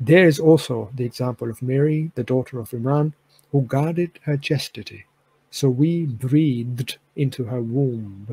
There is also the example of Mary, the daughter of Imran, who guarded her chastity, so we breathed into her womb.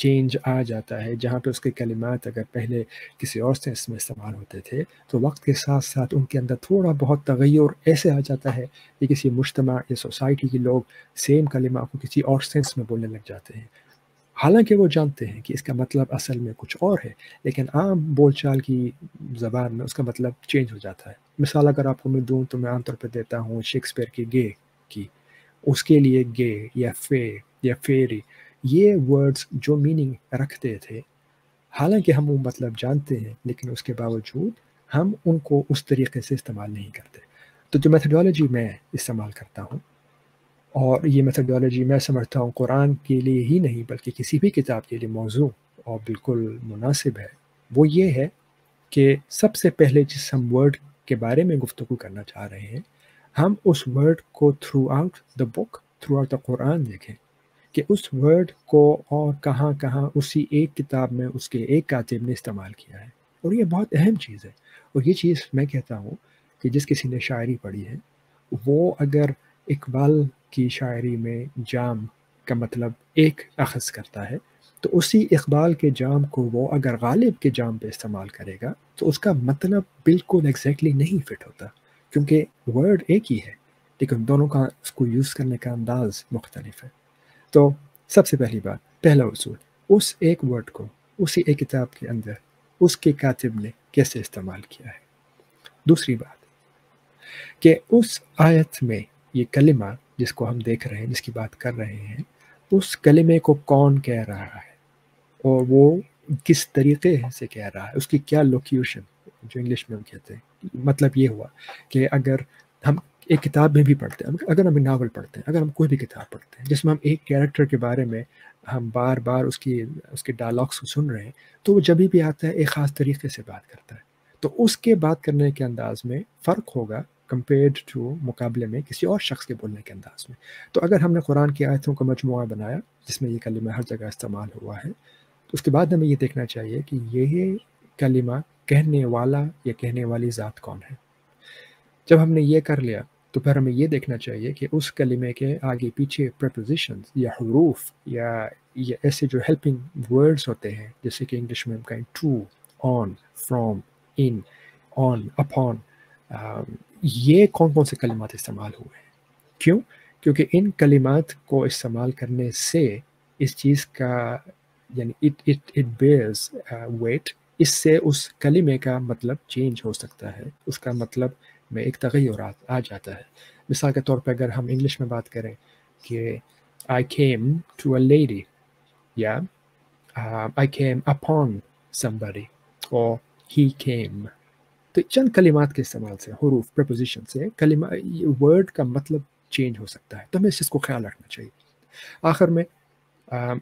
Change آ جاتا ہے، جہاں پہ اس کے کلمات اگر پہلے کسی اور سینس میں استعمال ہوتے تھے تو وقت کے ساتھ ساتھ ان کے اندر تھوڑا بہت تغیر ایسے آ جاتا ہے کہ کسی مجتمع یا سوسائٹی کے لوگ سیم کلمہ کو کسی اور سینس میں بولنے لگ جاتے ہیں، حالانکہ وہ جانتے ہیں کہ اس کا مطلب اصل میں کچھ اور ہے، لیکن عام بول چال کی زبان میں اس کا مطلب چینج ہو جاتا ہے۔ مثال اگر آپ کو میں دوں تو میں عام طور پہ دیتا ہوں شیکسپیئر کی گے کی، اس کے لیے گے یا فے یا فیری، یہ ورڈز جو میننگ رکھتے تھے، حالانکہ ہم وہ مطلب جانتے ہیں لیکن اس کے باوجود ہم ان کو اس طریقے سے استعمال نہیں کرتے۔ تو جو میتھڈالوجی میں استعمال کرتا ہوں، اور یہ میتھڈالوجی میں سمجھتا ہوں قرآن کے لیے ہی نہیں بلکہ کسی بھی کتاب کے لیے موضوع اور بالکل مناسب ہے، وہ یہ ہے کہ سب سے پہلے جس ہم ورڈ کے بارے میں گفتگو کرنا چاہ رہے ہیں، ہم اس ورڈ کو throughout the book, throughout the Quran دیکھیں کہ اس ورڈ کو اور کہاں کہاں اسی ایک کتاب میں اس کے ایک کاتب نے استعمال کیا ہے، اور یہ بہت اہم چیز ہے۔ اور یہ چیز میں کہتا ہوں کہ جس کسی نے شاعری پڑھی ہے، وہ اگر اقبال کی شاعری میں جام کا مطلب ایک اخذ کرتا ہے تو اسی اقبال کے جام کو وہ اگر غالب کے جام پہ استعمال کرے گا تو اس کا مطلب بالکل ایگزیکٹلی نہیں فٹ ہوتا، کیونکہ ورڈ ایک ہی ہے لیکن دونوں کا اس کو یوز کرنے کا انداز مختلف ہے۔ تو سب سے پہلی بات، پہلا اصول، اس ایک ورڈ کو اسی ایک کتاب کے اندر اس کے کاتب نے کیسے استعمال کیا ہے۔ دوسری بات کہ اس آیت میں یہ کلمہ جس کو ہم دیکھ رہے ہیں، جس کی بات کر رہے ہیں، اس کلمے کو کون کہہ رہا ہے اور وہ کس طریقے سے کہہ رہا ہے، اس کی کیا لوکیوشن، جو انگلش میں ہم کہتے ہیں۔ مطلب یہ ہوا کہ اگر ہم ایک کتاب میں بھی پڑھتے ہیں، اگر ہم ناول پڑھتے ہیں، اگر ہم کوئی بھی کتاب پڑھتے ہیں جس میں ہم ایک کیریکٹر کے بارے میں ہم بار بار اس کے ڈائلاگس کو سن رہے ہیں، تو وہ جبھی بھی آتا ہے ایک خاص طریقے سے بات کرتا ہے، تو اس کے بات کرنے کے انداز میں فرق ہوگا کمپیئرڈ ٹو، مقابلے میں کسی اور شخص کے بولنے کے انداز میں۔ تو اگر ہم نے قرآن کی آیتوں کا مجموعہ بنایا جس میں یہ کلمہ ہر جگہ استعمال ہوا ہے، تو اس کے بعد ہمیں یہ دیکھنا چاہیے کہ یہ کلمہ کہنے والا یا کہنے والی ذات کون ہے۔ جب ہم نے یہ کر لیا تو پھر ہمیں یہ دیکھنا چاہیے کہ اس کلمے کے آگے پیچھے پریپوزیشنز یا حروف یا ایسے جو ہیلپنگ ورڈز ہوتے ہیں، جیسے کہ انگلش میں ہم کہیں to, on, from, in, on, upon, یہ کون کون سے کلمات استعمال ہوئے ہیں۔ کیوں؟ کیونکہ ان کلمات کو استعمال کرنے سے اس چیز کا یعنی اٹ بیئرز ویٹ، اس سے اس کلمے کا مطلب چینج ہو سکتا ہے، اس کا مطلب میں ایک تغیر آ جاتا ہے۔ مثال کے طور پہ اگر ہم انگلش میں بات کریں کہ I came to a lady یا I came upon somebody اور he came، تو چند کلمات کے استعمال سے، حروف، پریپوزیشن سے کلمہ ورڈ کا مطلب چینج ہو سکتا ہے، تو ہمیں اس چیز کو خیال رکھنا چاہیے۔ آخر میں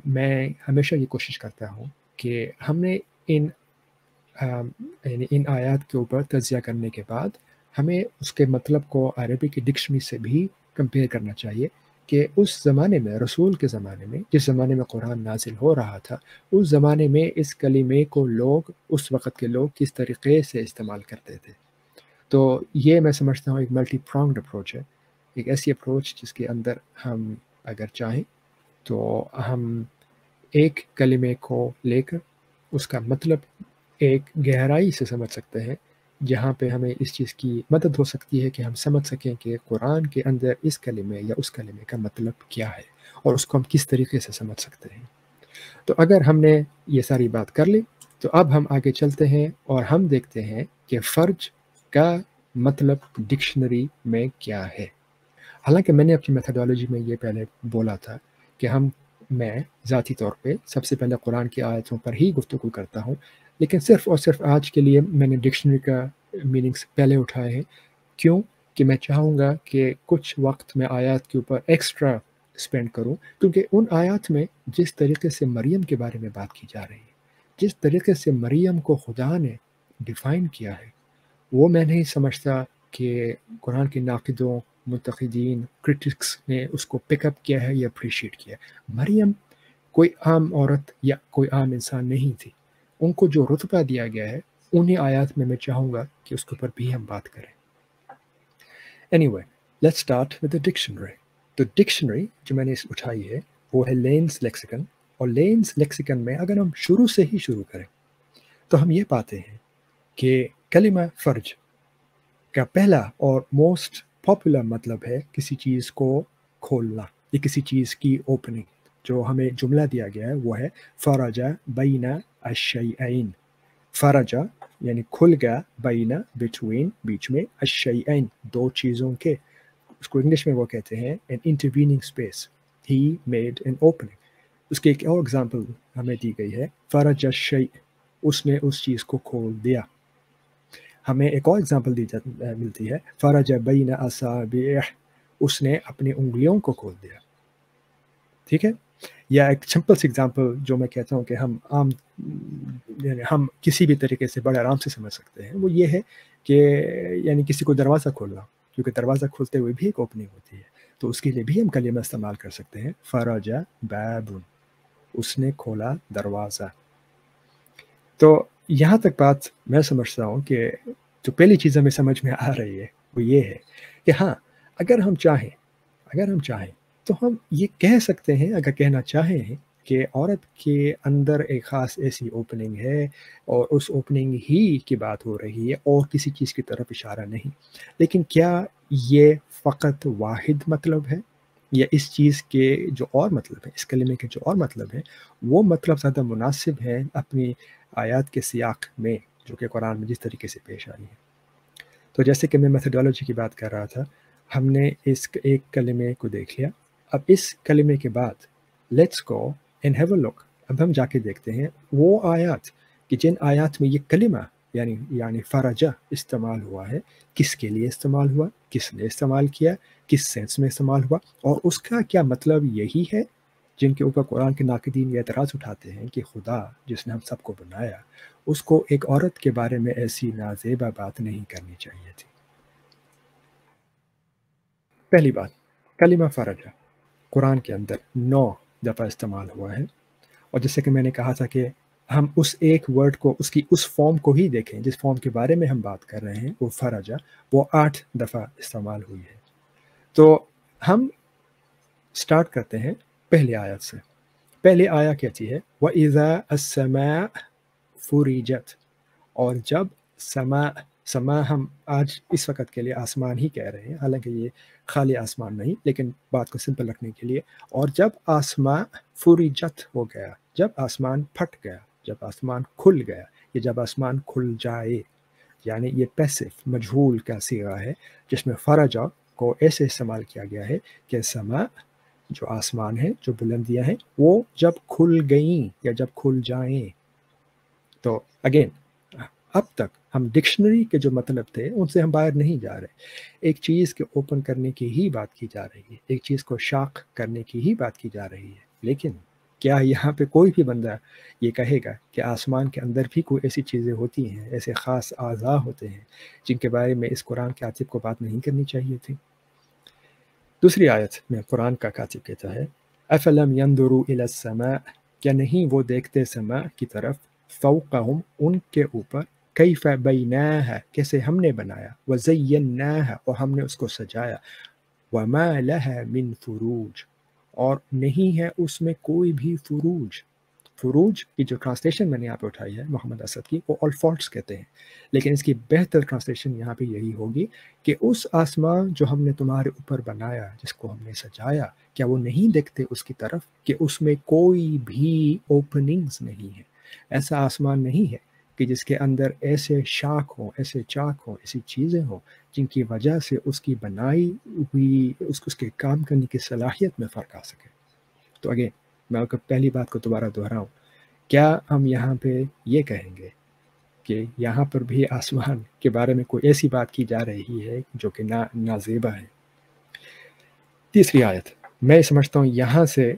میں ہمیشہ یہ کوشش کرتا ہوں کہ ہم نے یعنی ان آیات کے اوپر تجزیہ کرنے کے بعد ہمیں اس کے مطلب کو عربی کی ڈکشنری سے بھی کمپیئر کرنا چاہیے کہ اس زمانے میں، رسول کے زمانے میں، جس زمانے میں قرآن نازل ہو رہا تھا، اس زمانے میں اس کلمے کو لوگ، اس وقت کے لوگ کس طریقے سے استعمال کرتے تھے۔ تو یہ میں سمجھتا ہوں ایک ملٹی پرانگڈ اپروچ ہے، ایک ایسی اپروچ جس کے اندر ہم اگر چاہیں تو ہم ایک کلمے کو لے کر اس کا مطلب ایک گہرائی سے سمجھ سکتے ہیں، جہاں پہ ہمیں اس چیز کی مدد ہو سکتی ہے کہ ہم سمجھ سکیں کہ قرآن کے اندر اس کلمے یا اس کلمے کا مطلب کیا ہے اور اس کو ہم کس طریقے سے سمجھ سکتے ہیں۔ تو اگر ہم نے یہ ساری بات کر لی تو اب ہم آگے چلتے ہیں اور ہم دیکھتے ہیں کہ فرج کا مطلب ڈکشنری میں کیا ہے۔ حالانکہ میں نے اپنی میتھڈالوجی میں یہ پہلے بولا تھا کہ میں ذاتی طور پہ سب سے پہلے قرآن کی آیتوں پر ہی گفتگو کرتا ہوں، لیکن صرف اور صرف آج کے لیے میں نے ڈکشنری کا میننگس پہلے اٹھائے ہیں۔ کیوں؟ کہ میں چاہوں گا کہ کچھ وقت میں آیات کے اوپر ایکسٹرا اسپینڈ کروں، کیونکہ ان آیات میں جس طریقے سے مریم کے بارے میں بات کی جا رہی ہے، جس طریقے سے مریم کو خدا نے ڈیفائن کیا ہے، وہ میں نہیں سمجھتا کہ قرآن کے ناقدوں، منتقدین، کرٹکس نے اس کو پک اپ کیا ہے یا اپریشیٹ کیا ہے۔ مریم کوئی عام عورت یا کوئی عام انسان نہیں تھی، ان کو جو رتبہ دیا گیا ہے انہی آیات میں چاہوں گا کہ اس کے اوپر بھی ہم بات کریں۔ Anyway, let's start with the dictionary. تو ڈکشنری جو میں نے اٹھائی ہے وہ ہے لینز لیکسیکن، اور لینز لیکسیکن میں اگر ہم شروع سے ہی شروع کریں تو ہم یہ پاتے ہیں کہ کلمہ فرج کا پہلا اور موسٹ پاپولر مطلب ہے کسی چیز کو کھولنا یا کسی چیز کی اوپننگ. جو ہمیں جملہ دیا گیا ہے وہ ہے فرج بین الشیئین. فرجا یعنی کھل گیا، بینا بٹوین بیچ میں، الشیئین دو چیزوں کے. اس کو انگلش میں وہ کہتے ہیں an intervening space. He made an opening. اس کی ایک اور اگزامپل ہمیں دی گئی ہے فرج الشیء، اس نے اس چیز کو کھول دیا. ہمیں ایک اور اگزامپل ملتی ہے فرج بین اصابعہ، اس نے اپنی انگلیوں کو کھول دیا. ٹھیک ہے. یا ایک سمپل سی اگزامپل جو میں کہتا ہوں کہ ہم کسی بھی طریقے سے بڑے آرام سے سمجھ سکتے ہیں، وہ یہ ہے کہ یعنی کسی کو دروازہ کھولنا، کیونکہ دروازہ کھولتے ہوئے بھی ایک اوپننگ ہوتی ہے، تو اس کے لیے بھی ہم کلمہ استعمال کر سکتے ہیں فرج باب، اس نے کھولا دروازہ. تو یہاں تک بات میں سمجھتا ہوں کہ جو پہلی چیز ہمیں سمجھ میں آ رہی ہے وہ یہ ہے کہ ہاں اگر ہم چاہیں تو ہم یہ کہہ سکتے ہیں، اگر کہنا چاہیں کہ عورت کے اندر ایک خاص ایسی اوپننگ ہے اور اس اوپننگ ہی کی بات ہو رہی ہے اور کسی چیز کی طرف اشارہ نہیں. لیکن کیا یہ فقط واحد مطلب ہے، یا اس چیز کے جو اور مطلب ہے، اس کلمے کے جو اور مطلب ہے وہ مطلب زیادہ مناسب ہے اپنی آیات کے سیاق میں جو کہ قرآن میں جس طریقے سے پیش آئی ہے؟ تو جیسے کہ میں میتھڈالوجی کی بات کر رہا تھا، ہم نے اس ایک کلمے کو دیکھ لیا. اب اس کلمے کے بعد let's go and have a look. اب ہم جا کے دیکھتے ہیں وہ آیات کہ جن آیات میں یہ کلمہ یعنی فرجہ استعمال ہوا ہے، کس کے لیے استعمال ہوا، کس نے استعمال کیا، کس سینس میں استعمال ہوا، اور اس کا کیا مطلب یہی ہے جن کے اوپر قرآن کے ناقدین یہ اعتراض اٹھاتے ہیں کہ خدا جس نے ہم سب کو بنایا اس کو ایک عورت کے بارے میں ایسی نازیبا بات نہیں کرنی چاہیے تھی. پہلی بات، کلمہ فرجہ قرآن کے اندر 9 دفعہ استعمال ہوا ہے، اور جیسے کہ میں نے کہا تھا کہ ہم اس ایک ورڈ کو اس کی اس فارم کو ہی دیکھیں جس فارم کے بارے میں ہم بات کر رہے ہیں، وہ فرجہ، وہ 8 دفعہ استعمال ہوئی ہے. تو ہم سٹارٹ کرتے ہیں پہلی آیت سے. پہلی آیت کہتی ہے وَإِذَا السَّمَاءُ فُرِجَتْ، اور جب سما ہم آج اس وقت کے لیے آسمان ہی کہہ رہے ہیں، حالانکہ یہ خالی آسمان نہیں، لیکن بات کو سمپل رکھنے کے لیے. اور جب آسمان فُرِجَت ہو گیا، جب آسمان پھٹ گیا، جب آسمان کھل گیا، یا جب آسمان کھل جائے، یعنی یہ پیسف مجہول کا صیغہ ہے جس میں فرجہ کو ایسے استعمال کیا گیا ہے کہ سما جو آسمان ہے، جو بلندیاں ہیں، وہ جب کھل گئیں یا جب کھل جائیں. تو اگین اب تک ہم ڈکشنری کے جو مطلب تھے ان سے ہم باہر نہیں جا رہے. ایک چیز کے اوپن کرنے کی ہی بات کی جا رہی ہے، ایک چیز کو شاق کرنے کی ہی بات کی جا رہی ہے. لیکن کیا یہاں پہ کوئی بھی بندہ یہ کہے گا کہ آسمان کے اندر بھی کوئی ایسی چیزیں ہوتی ہیں، ایسے خاص اعضاء ہوتے ہیں جن کے بارے میں اس قرآن کے کاتب کو بات نہیں کرنی چاہیے تھی؟ دوسری آیت میں قرآن کا کاتب کہتا ہے افلم ينظروا الى السماء، کیا نہیں وہ دیکھتے سما کی طرف، فوقہم ان کے اوپر، کیف بیناها کیسے ہم نے بنایا، وزیناها اور ہم نے اس کو سجایا، وما لها من فروج اور نہیں ہے اس میں کوئی بھی فروج. فروج کی جو ٹرانسلیشن میں نے یہاں پہ اٹھائی ہے محمد اسد کی، وہ آل فالٹس کہتے ہیں، لیکن اس کی بہتر ٹرانسلیشن یہاں پہ یہی ہوگی کہ اس آسمان جو ہم نے تمہارے اوپر بنایا، جس کو ہم نے سجایا، کیا وہ نہیں دیکھتے اس کی طرف کہ اس میں کوئی بھی اوپننگز نہیں ہے. ایسا آسمان نہیں ہے کہ جس کے اندر ایسے شاخ ہوں، ایسے چاک ہوں، ایسی چیزیں ہوں جن کی وجہ سے اس کی بنائی ہوئی اس کے کام کرنے کی صلاحیت میں فرق آ سکے. تو اگین میں آپ کو پہلی بات کو دوبارہ دہراؤں، کیا ہم یہاں پہ یہ کہیں گے کہ یہاں پر بھی آسمان کے بارے میں کوئی ایسی بات کی جا رہی ہے جو کہ نازیبا ہے؟ تیسری آیت، میں سمجھتا ہوں یہاں سے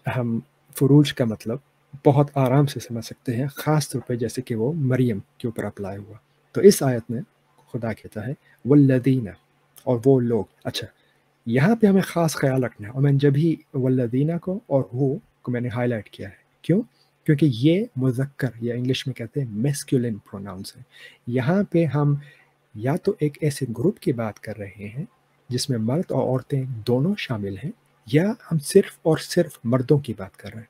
ہم فروج کا مطلب بہت آرام سے سمجھ سکتے ہیں، خاص طور پہ جیسے کہ وہ مریم کے اوپر اپلائی ہوا. تو اس آیت میں خدا کہتا ہے والذین، اور وہ لوگ. اچھا یہاں پہ ہمیں خاص خیال رکھنا ہے، اور میں جب ہی والذین کو اور ہو کو میں نے ہائی لائٹ کیا ہے. کیوں؟ کیونکہ یہ مذکر یا انگلش میں کہتے ہیں میسکولن پروناؤنس ہیں. یہاں پہ ہم یا تو ایک ایسے گروپ کی بات کر رہے ہیں جس میں مرد اور عورتیں دونوں شامل ہیں، یا ہم صرف اور صرف مردوں کی بات کر رہے ہیں.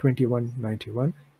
2191,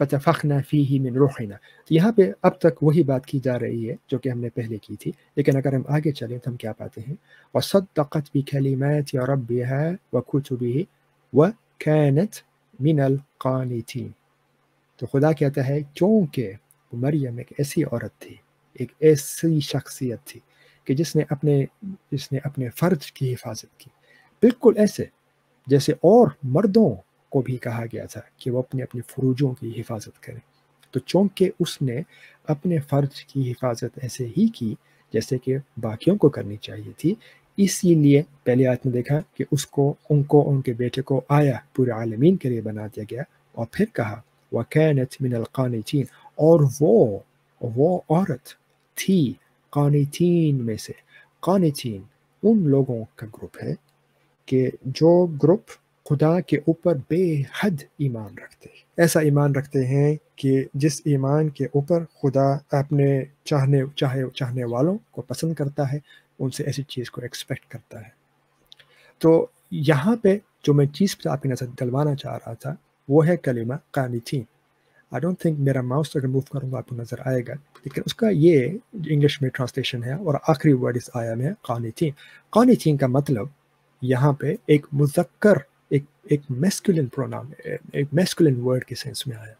فتفخنا فیہ من روحنا. تو یہاں پہ اب تک وہی بات کی جا رہی ہے جو کہ ہم نے پہلے کی تھی، لیکن اگر ہم آگے چلیں تو ہم کیا پاتے ہیں؟ وصدقت بکلمات ربها وکتبه وکانت من القانتین. تو خدا کہتا ہے کیونکہ مریم ایک ایسی عورت تھی، ایک ایسی شخصیت تھی کہ جس نے اپنے فرض کی حفاظت کی، بالکل ایسے جیسے اور مردوں کو بھی کہا گیا تھا کہ وہ اپنے اپنے فروجوں کی حفاظت کریں. تو چونکہ اس نے اپنے فرض کی حفاظت ایسے ہی کی جیسے کہ باقیوں کو کرنی چاہیے تھی، اسی لیے پہلی آیت میں دیکھا کہ ان کو ان کے بیٹے کو آیا پورے عالمین کے لیے بنا دیا گیا، اور پھر کہا وَكَانَتْ مِنَ الْقَانِتِينَ، اور وہ عورت تھی قانتین میں سے. قانتین ان لوگوں کا گروپ ہے کہ جو گروپ خدا کے اوپر بے حد ایمان رکھتے ہیں، ایسا ایمان رکھتے ہیں کہ جس ایمان کے اوپر خدا اپنے چاہنے والوں کو پسند کرتا ہے، ان سے ایسی چیز کو ایکسپیکٹ کرتا ہے. تو یہاں پہ جو میں چیز آپ کی نظر دلوانا چاہ رہا تھا وہ ہے کلمہ قانتین. آئی ڈونٹ تھنک میرا ماؤس اگر موو کروں گا آپ کو نظر آئے گا، لیکن اس کا یہ انگلش میں ٹرانسلیشن ہے، اور آخری ورڈ اس آیا میں ہے قانتین. قانتین کا مطلب یہاں پہ ایک مذکر، ایک میسکولن پروناؤن، ایک میسکولن ورڈ کے سینس میں آیا.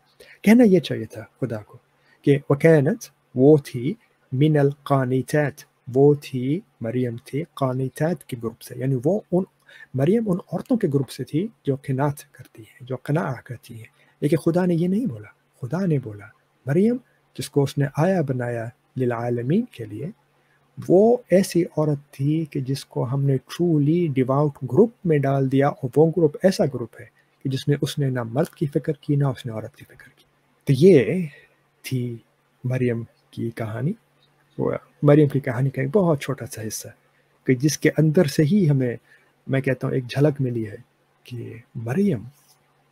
کہنا یہ چاہیے تھا خدا کو کہ وکانت وہ تھی من القانتات، وہ تھی مریم تھی قانتات کے گروپ سے، یعنی مریم ان عورتوں کے گروپ سے تھی جو قناعت کرتی ہیں، جو قناعت کرتی ہیں. لیکن خدا نے یہ نہیں بولا، خدا نے بولا مریم جس کو اس نے آیا بنایا للعالمین کے لیے، وہ ایسی عورت تھی کہ جس کو ہم نے ٹرولی ڈیواؤٹ گروپ میں ڈال دیا، اور وہ گروپ ایسا گروپ ہے کہ اس نے نہ مرد کی فکر کی نہ اس نے عورت کی فکر کی. تو یہ تھی مریم کی کہانی. مریم کی کہانی کا ایک بہت چھوٹا سا حصہ کہ جس کے اندر سے ہی ہمیں، میں کہتا ہوں، ایک جھلک ملی ہے کہ مریم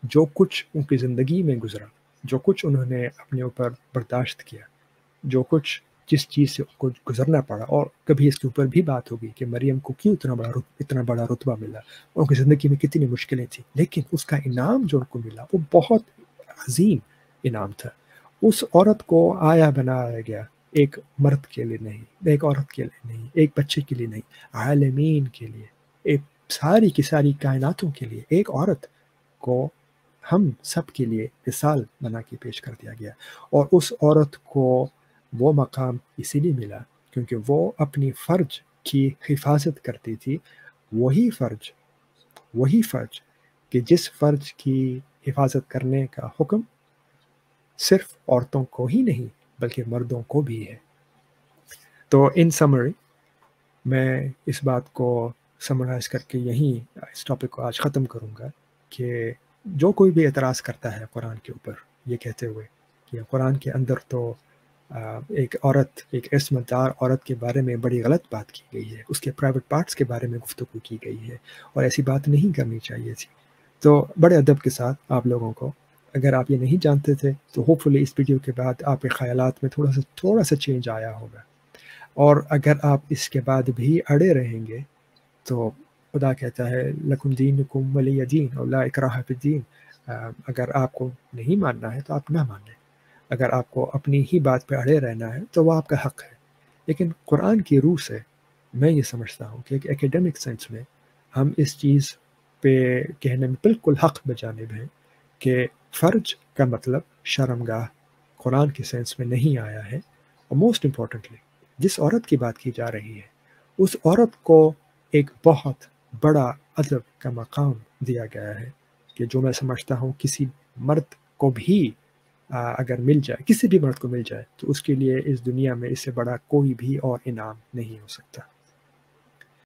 جو کچھ ان کی زندگی میں گزرا، جو کچھ انہوں نے اپنے اوپر برداشت کیا، جو کچھ جس چیز سے ان کو گزرنا پڑا، اور کبھی اس کے اوپر بھی بات ہوگی کہ مریم کو کیوں اتنا بڑا رتبہ ملا، ان کی زندگی میں کتنی مشکلیں تھیں، لیکن اس کا انعام جو ان کو ملا وہ بہت عظیم انعام تھا. اس عورت کو آیا بنایا گیا، ایک مرد کے لیے نہیں، ایک عورت کے لیے نہیں، ایک بچے کے لیے نہیں، عالمین کے لیے، ایک ساری کی ساری کائناتوں کے لیے ایک عورت کو ہم سب کے لیے مثال بنا کے پیش کر دیا گیا. اور اس عورت کو وہ مقام اسی لیے ملا کیونکہ وہ اپنی فرج کی حفاظت کرتی تھی. وہی فرج کہ جس فرج کی حفاظت کرنے کا حکم صرف عورتوں کو ہی نہیں بلکہ مردوں کو بھی ہے. تو ان سمری میں اس بات کو سمرائز کر کے یہیں اس ٹاپک کو آج ختم کروں گا کہ جو کوئی بھی اعتراض کرتا ہے قرآن کے اوپر یہ کہتے ہوئے کہ قرآن کے اندر تو ایک عورت، ایک عصمت دار عورت کے بارے میں بڑی غلط بات کی گئی ہے، اس کے پرائیویٹ پارٹس کے بارے میں گفتگو کی گئی ہے اور ایسی بات نہیں کرنی چاہیے تھی، تو بڑے ادب کے ساتھ آپ لوگوں کو، اگر آپ یہ نہیں جانتے تھے تو ہوپ فلی اس ویڈیو کے بعد آپ کے خیالات میں تھوڑا سا چینج آیا ہوگا. اور اگر آپ اس کے بعد بھی اڑے رہیں گے تو خدا کہتا ہے لکم دینکم ولی دین، اور لا اکراہ فی الدین. اگر آپ کو نہیں ماننا ہے تو آپ نہ مانیں، اگر آپ کو اپنی ہی بات پہ اڑے رہنا ہے تو وہ آپ کا حق ہے. لیکن قرآن کی روح سے میں یہ سمجھتا ہوں کہ ایک ایکیڈمک سینس میں ہم اس چیز پہ کہنے میں بالکل حق بجانب ہیں کہ فرج کا مطلب شرمگاہ قرآن کے سینس میں نہیں آیا ہے. اور موسٹ امپورٹنٹلی جس عورت کی بات کی جا رہی ہے اس عورت کو ایک بہت بڑا ادب کا مقام دیا گیا ہے کہ جو میں سمجھتا ہوں کسی مرد کو بھی اگر مل جائے، کسی بھی مرد کو مل جائے تو اس کے لیے اس دنیا میں اس سے بڑا کوئی بھی اور انعام نہیں ہو سکتا.